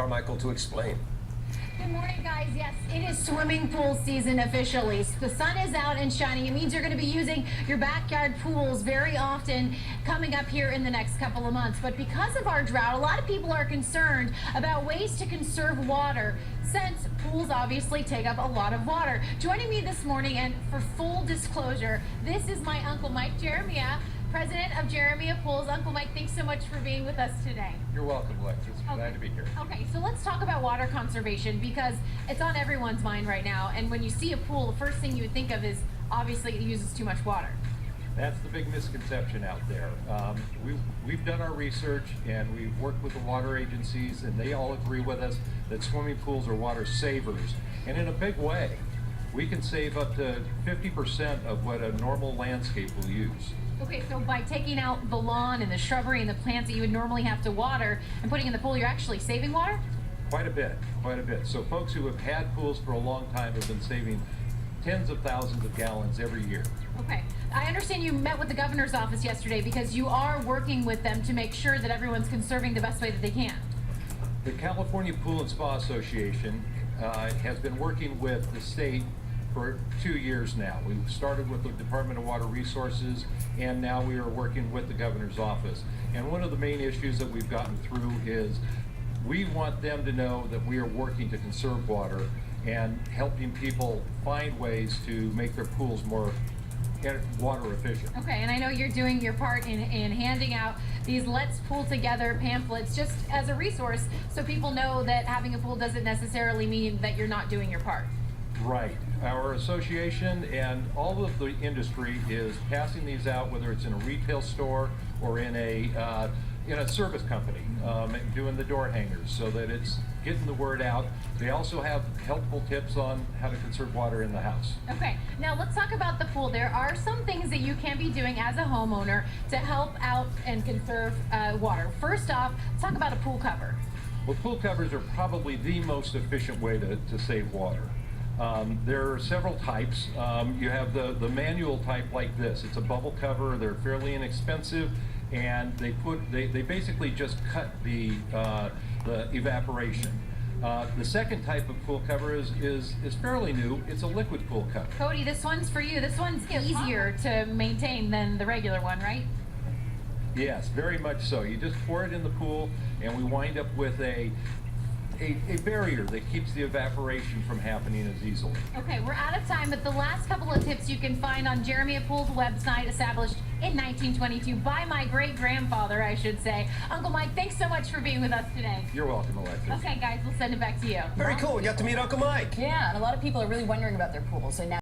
Carmichael to explain. Good morning, guys. Yes, it is swimming pool season officially. The sun is out and shining. It means you're going to be using your backyard pools very often coming up here in the next couple of months. But because of our drought, a lot of people are concerned about ways to conserve water, since pools obviously take up a lot of water. Joining me this morning, and for full disclosure, this is my Uncle Mike Jeremiah, President of Jeremiah Pools. Uncle Mike, thanks so much for being with us today. You're welcome, Alexis. Glad to be here. Okay, so let's talk about water conservation, because it's on everyone's mind right now. And when you see a pool, the first thing you would think of is obviously it uses too much water. That's the big misconception out there. We've done our research and we've worked with the water agencies, and they all agree with us that swimming pools are water savers, and in a big way. We can save up to 50% of what a normal landscape will use. Okay, so by taking out the lawn and the shrubbery and the plants that you would normally have to water and putting in the pool, you're actually saving water? Quite a bit, quite a bit. So folks who have had pools for a long time have been saving tens of thousands of gallons every year. Okay, I understand you met with the governor's office yesterday because you are working with them to make sure that everyone's conserving the best way that they can. The California Pool and Spa Association has been working with the state for 2 years now. We started with the Department of Water Resources, and now we are working with the governor's office. And one of the main issues that we've gotten through is we want them to know that we are working to conserve water and helping people find ways to make their pools more water efficient. Okay, and I know you're doing your part in handing out these Let's Pool Together pamphlets just as a resource, so people know that having a pool doesn't necessarily mean that you're not doing your part. Right. Our association and all of the industry is passing these out, whether it's in a retail store or in a service company, doing the door hangers, so that it's getting the word out. They also have helpful tips on how to conserve water in the house. Okay, now let's talk about the pool. There are some things that you can be doing as a homeowner to help out and conserve water. First off, let's talk about a pool cover. Well, pool covers are probably the most efficient way to save water. There are several types. You have the manual type like this. It's a bubble cover. They're fairly inexpensive, and they basically just cut the evaporation. The second type of pool cover is fairly new. It's a liquid pool cover. Cody, this one's for you. This one's easier to maintain than the regular one, right? Yes, very much so. You just pour it in the pool, and we wind up with a barrier that keeps the evaporation from happening as easily. Okay, we're out of time, but the last couple of tips you can find on Jeremiah Pool's website, established in 1922 by my great-grandfather, I should say. Uncle Mike, thanks so much for being with us today. You're welcome, Alexis. Okay, guys, we'll send it back to you. Very cool. We got to meet Uncle Mike. Yeah, and a lot of people are really wondering about their pools, so now